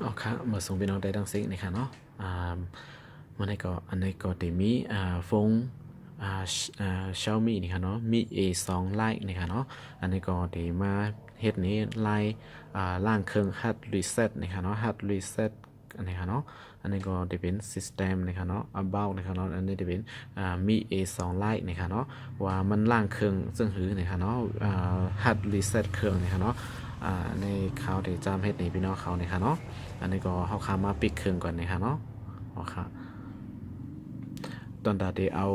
อ๋อครับมาส่งพี่น้องได้ดังซินะคะเนาะอ่าเมื่อไหร่ก็อันนี้ก็จะมีฟงXiaomi นะคะเนาะมี A2 Lite นะคะเนาะอันนี้ก็จะมาเฮ็ดนี้ไล่ล่างเครื่อง Hard Reset นะคะเนาะ Hard Reset อันนี้ค่ะเนาะอันนี้ก็จะเป็น System นะคะเนาะ About นะคะเนาะอันนี้จะเป็นมี A2 Lite นะคะเนาะว่ามันล่างเครื่องซึ่งหือนะคะเนาะHard Reset เครื่องนะคะเนาะในเขาได้จำเฮ็ดในพี่น้องเขานะคะเนาะอันนี้ก็เขาคามาปิดเครื่องก่อนนะคะเนาะโอเคตอนตาเดเอา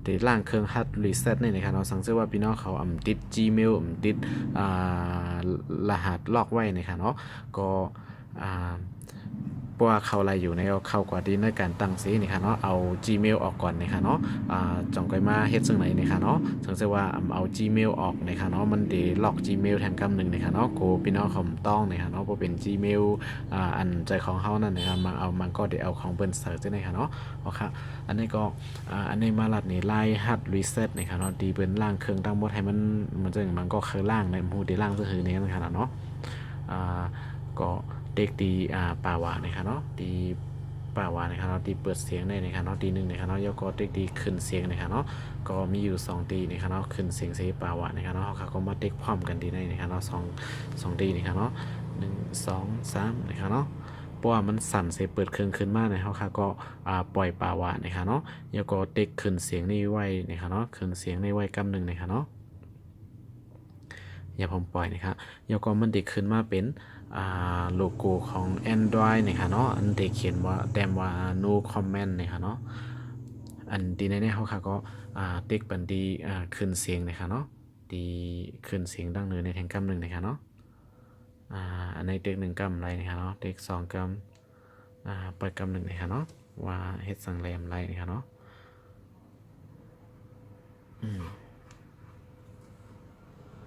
เดล่างเครื่องฮัดรีเซ็ตนี่นะครับเราสังเกตว่าพี่น้องเขาติด Gmail ติดรหัสล็อกไว้นะครับเนาะก็เพราะว่าเขาอะไรอยู่ในเข้ากว่าดีในการตั้งสีนี่ค่ะเนาะเอา Gmail ออกก่อนนะคะเนาะจ่องไปมาเฮ็ดซึ่งไหนนะคะเนาะสังเกตว่าเอา Gmail ออกนะคะเนาะมันดีล็อก Gmail แทนคำหนึ่งนะคะเนาะโกพี่น้องเขาต้องนะคะเนาะเพราะเป็น Gmail อันใจของเขานั่นนะครับมาเอามันก็เดี๋ยวเอาของเบิ้ลเสิร์ชนะคะเนาะโอเคอันนี้ก็อันนี้มาลัดนี่ไล่ฮัดรีเซ็ตนะคะเนาะดีเบิ้ลล่างเครื่องตั้งหมดให้มันจะมันก็คือล่างในมูดีล่างก็คือนี้นะคะเนาะก็เด็กดีป่าวานะครับเนาะดีป่าวานะครับเนาะดีเปิดเสียงได้นะครับเนาะดีหนึ่งนะครับเนาะแล้วก็เด็กดีขึ้นเสียงนะครับเนาะก็มีอยู่2ดีนะครับเนาะขึ้นเสียงเสียป่าวานะครับเนาะเขาก็มาเด็กพร้อมกันดีได้นะครับเนาะสองดีนะครับเนาะ1 2 3นะครับเนาะเพราะว่ามันสั่นเสียเปิดเครื่องขึ้นมานะครับเขาก็ปล่อยป่าวานะครับเนาะแล้วก็เด็กขึ้นเสียงนี่ไว้นะครับเนาะขึ้นเสียงในไว้กำหนึ่งนะครับเนาะอย่าผมปล่อยนะครับแล้วก็มันเด็กขึ้นมาเป็นโลโก้ของ Android นะครับเนาะอันเด็กเขียนว่าแต้มว่า no comment นะครับเนาะอันดีในเขาค่ะก็เด็กบันดีขึ้นเสียงนะครับเนาะดีขึ้นเสียงดังเนื้อในแทงกำหนึ่งนะครับเนาะอันในเด็ก1 กำไรนะครับเนาะเด็ก2 กำเปิดกำหนึ่งนะครับเนาะว่าเฮ็ดสังแรมไรนะครับเนาะ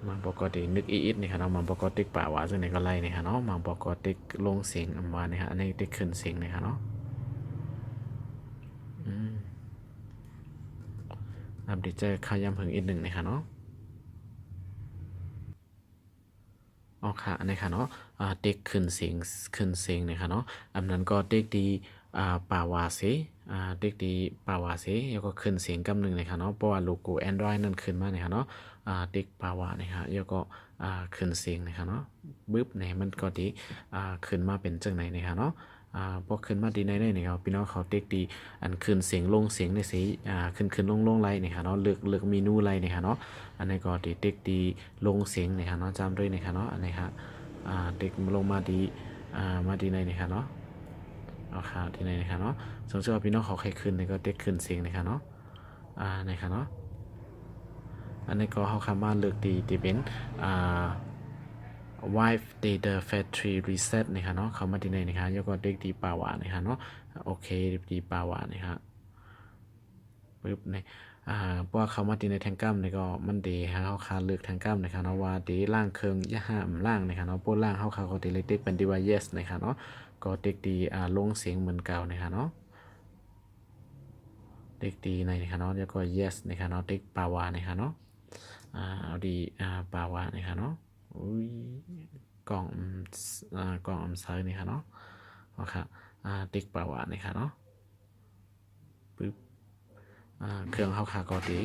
มาปกตินึกอีดนี่ครับเนาะมาปกติป่าวว่าซึ่งในก็ไล่นี่ครับเนาะมาปกติลงเสียงอันว่านี่ครับอันนี้ติขึ้นเสียงนี่ครับเนาะอัปเดตเจอข่าวย้ำถึงอีกหนึ่งนะครับเนาะอ๋อค่ะอันนี้ค่ะเนาะเด็กขึ้นเสียงนะครับเนาะอันนั้นก็เด็กดีป่าวาเสเด็กดีป่าวาเสแล้วก็ขึ้นเสียงกำหนึ่งนะครับเนาะเพราะว่าโลโก้ Android นั่นขึ้นมาเนี่ยครับเนาะเด็กป่าวานะครับแล้วก็ขึ้นเสียงนะครับเนาะบึ๊บเนี่ยมันก็ดีขึ้นมาเป็นจังไหนนะครับเนาะพอขึ้นมาดีในนี่ครับพี่น้องเขาเด็กดีอันขึ้นเสียงลงเสียงในสีขึ้นลงไรนะครับเนาะเลือกเมนูไรนะครับเนาะอันนี้ก็ดีเด็กดีลงเสียงนะครับเนาะจำด้วยนะครับเนาะอันนี้ครับเด็กลงมาดีมาดีในนะครับเนาะเอาข่าวที่ไหนนะครับเนาะสมมติว่าพี่น้องเขาใครขึ้นนี่ก็เด็กขึ้นเสียงนะครับเนาะนะครับเนาะอันนี้ก็เขาคำว่าเลือกดีเป็นwife data factory reset นะครับเนาะเขามาที่ไหนนะครับแล้วก็เด็กดีป่าวานะครับเนาะโอเคดีป่าวานะครับปึ๊บเนี่ยเพราะว่าเขามาที่ในแทงกัมนี่ก็มันดีเขาคาเลือกแทงกัมนะครับเนาะว่าดีล่างเครื่องย่าห้ามล่างนะครับเนาะโป้ล่างเขาก็ดีเลยเด็กเป็นดีว่า yes นะครับเนาะก็เด็กดีลงเสียงเหมือนเก่านะครับเนาะเด็กดีในนะครับเนาะแล้วก็ yes นะครับเนาะเด็กป่าวานะครับเนาะเอาดีป่าวานะครับเนาะอุ้ยกล่องกล่องเซอร์นี่ค่ะเนาะโอเคติ๊กป่าวานี่ค่ะเนาะปึ๊บเครื่องเขาขาก็ตี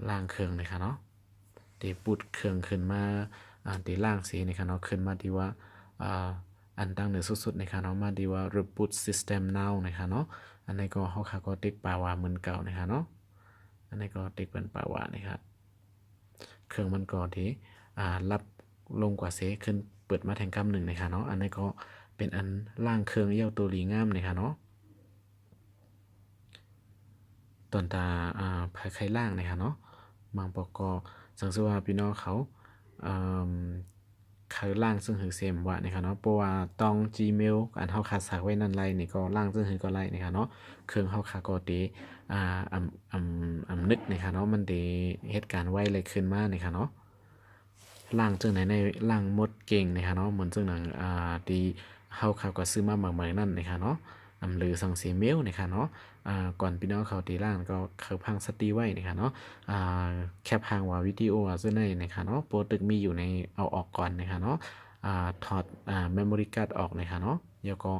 ล่างเครื่องเลยค่ะเนาะตีปุดเครื่องขึ้นมาตีล่างสีนี่ค่ะเนาะขึ้นมาดีว่าอันตั้งเหนือสุดๆนะคะเนาะมาดีว่า reboot system now นะคะเนาะอันนี้ก็เขาขาก็ติ๊กป่าวาเหมือนเก่านะคะเนาะอันนี้ก็ติ๊กเป็นป่าวานี่ครับเครื่องมันก็ที่รับลงกว่าเซขึ้นเปิดมาแทงกำหนึ่งนะคะเนาะอันนี้ก็เป็นอันล่างเครื่องเย้าตัวหลีงามนะคะเนาะตอนตาภายไข่ล่างนะคะเนาะบางปกก็สังเกตว่าพี่น้องเขาคือล่างซึ่งหือเซมว่านะคะเนาะเพราะว่าต้อง Gmail อันเฮาคาสักไว้นั่นไรนี่ก็ล่างซึ่งหือก็ไล่นะคะเนาะเครื่องเฮาคาก็ดีนึกนะคะเนาะมันดีเหตุการณ์ไว้เลยขึ้นมานะคะเนาะ ล่างจังไหนในล่างมดเก่งนะคะเนาะเหมือนจังหนังดีเฮาเขาก็ซื้อมาใหม่ๆนั่นนะคะเนาะหรือสั่งเสียเมลนะคะเนาะก่อนพี่น้องเขาตีล่างก็เขาพังสตีไว้นะคะเนาะแคปพังว่าวิดีโอซึ่งในนะคะเนาะโปรตึกมีอยู่ในเอาออกก่อนนะคะเนาะ ถอดmemory card ออกนะคะเนาะแล้วก็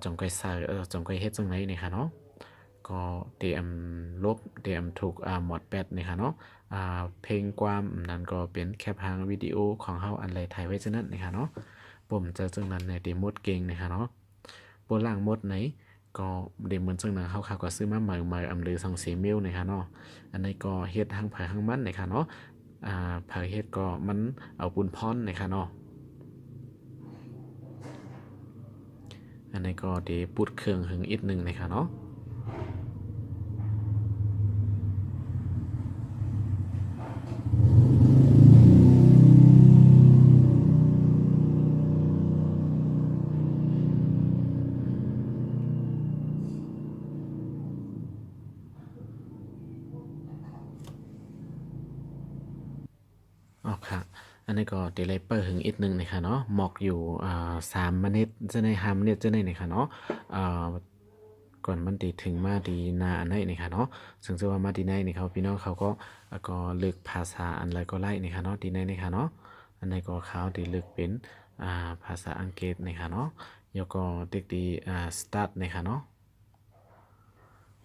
จงไกใส่จงไกเฮ็ดจังไหนนะคะเนาะก็เตรียมลบเตรียมถูกหมดแบตนะคะเนาะเพลงความนั้นก็เป็นแคปหางวิดีโอของเฮาอันไรถ่ายไว้ฉะนั้นนะคะเนาะผมเจอจังนั้นในเดโมดเก่งนะคะเนาะบนล่างมดไหนก็เดเหมือนจังนั้นเขาก็ซื้อมาใหม่อำลือสังเสียมิลนะคะเนาะอันนี้ก็เฮ็ดทางภายข้างมันนะคะเนาะภายเฮ็ดก็มันเอาปุนพรนะคะเนาะอันนี้ก็เดปุดเครื่องหึงอีกหนึ่งนะคะเนาะอ๋อค่ะอันนี้ก็เดลิเปอร์หึงอีกหนึ่งนะคะเนาะหมอกอยู่3 เมตรจะใน5 เมตรจะในนะคะเนาะก่อนมันตีถึงมาดีนาอันไหนนะคะเนาะซึ่งจะว่ามาดีในนี่เขาพี่น้องเขาก็เลือกภาษาอันไรก็ไล่นะคะเนาะดีในนะคะเนาะอันไหนก็เขาดีเลือกเป็นภาษาอังกฤษนะคะเนาะแล้วก็เด็กดีstart นะคะเนาะ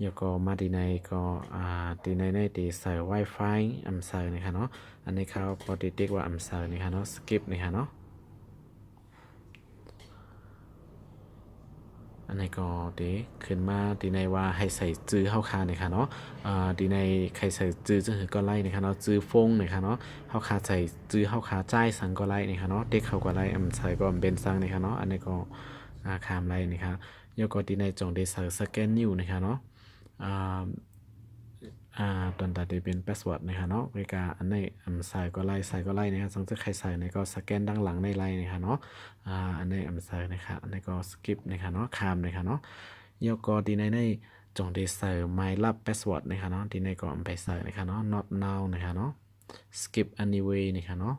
แล้วก็มาดีในก็ดีในตีใส่ Wi-Fi อันใส่นะคะเนาะอันนี้เขาพอดีเด็กว่าอันใส่นะคะเนาะ skip นะคะเนาะอันนี้ก็ดีขึ้นมาดีในว่าให้ใส่จื้อเข้าคานะคะเนาะดีในใครใส่จื้อจะถือก็ไล่นะคะเนาะจื้อฟงนะคะเนาะเข้าคาใส่จื้อเข้าคาจ่ายสังก็ไล่นะคะเนาะเด็กเขาก็ไล่อันใส่ก็เป็นสังนะคะเนาะอันนี้ก็คามไล่นะคะแล้วก็ดีในจงได้ใส่สแกนนิ้วนะคะเนาะอ่าตอนตัดได้เป็นพาสเวิร์ดนะคะเนาะเวลาอันไหนใส่ก็ไล่ใส่ก็ไล่นะครับสังจะใครใส่ในก็สแกนด้านหลังในไล่นะคะเนาะอันไหนใส่นะคะอันนี้ก็สกิปนะคะเนาะข้ามนะคะเนาะแล้วก็ดีในจงได้ใส่ไม้ลับพาสเวิร์ดนะคะเนาะดีในก็ไปใส่นะคะเนาะ not now นะคะเนาะ skip anyway นะคะเนาะ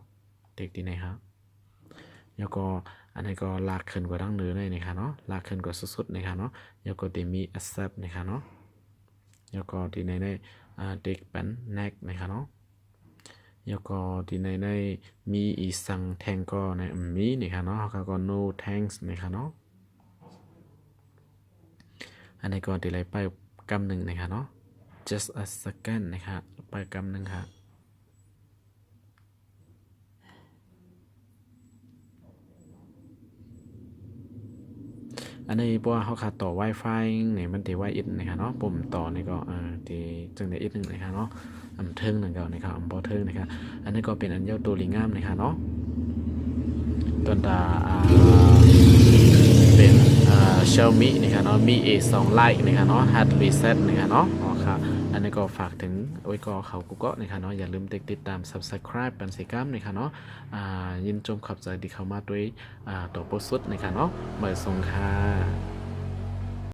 เด็กดีนะครับแล้วก็อันนี้ก็ลากขึ้นกว่าดั้งเนื้อเลยนะคะเนาะลากขึ้นกว่าสุดๆนะคะเนาะแล้วก็ได้มี accept นะคะเนาะแล้วก็ที่ในเด็กเป็นแนกนะครับเนาะแล้วก็ที่ในมีอีสังแทงก็ในมีนะครับเนาะเขาก็ no thanks นะครับเนาะอันนี้ก็ที่ไรไปกำหนึ่งนะครับเนาะ just a second นะครับไปกำหนึ่งครับอันนี้เพราะว่าเขาขาดต่อ Wi-Fi เนี่ยมันตีไวอินนะครับเนาะปุ่มต่อนี่ก็ตีจึงได้อีกหนึ่งนะครับเนาะเทิงหนึ่งก่อนนะครับบ่เทิงนะครับอันนี้ก็เป็นอันยอดตัวลิงามนะครับเนาะต้นตาเป็นXiaomi นะครับเนาะมี A2 Lite นะครับเนาะ Hard Reset นะครับเนาะครับอันนี้ก็ฝากถึงโอ้ยก็เขากูก็นะครับเนาะอย่าลืมติดตาม Subscribe ปันสิกรรมนะครับเนาะยินชมขอบใจที่เข้ามาด้วยตัวโปรสุดนะครับเนาะเมื่อส่งค่ะ